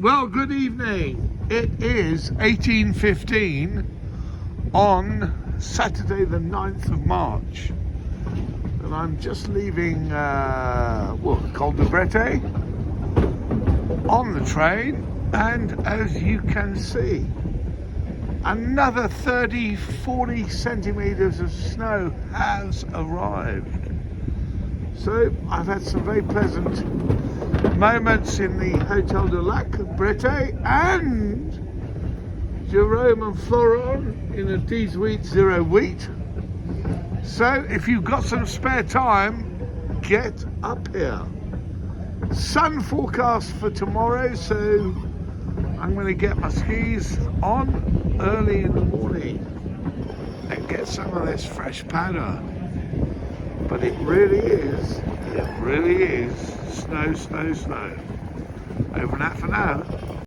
Well, good evening. It is 18:15 on Saturday the 9th of March. And I'm just leaving Col de Brete on the train, and as you can see, another 30-40 centimeters of snow has arrived. So I've had some very pleasant moments in the Hotel de Lac Brete and Jerome and Floron in a 18 0 wheat. So if you've got some spare time, get up here. Sun forecast for tomorrow, so I'm going to get my skis on early in the morning and get some of this fresh powder. But it really is snow. Over and out for now.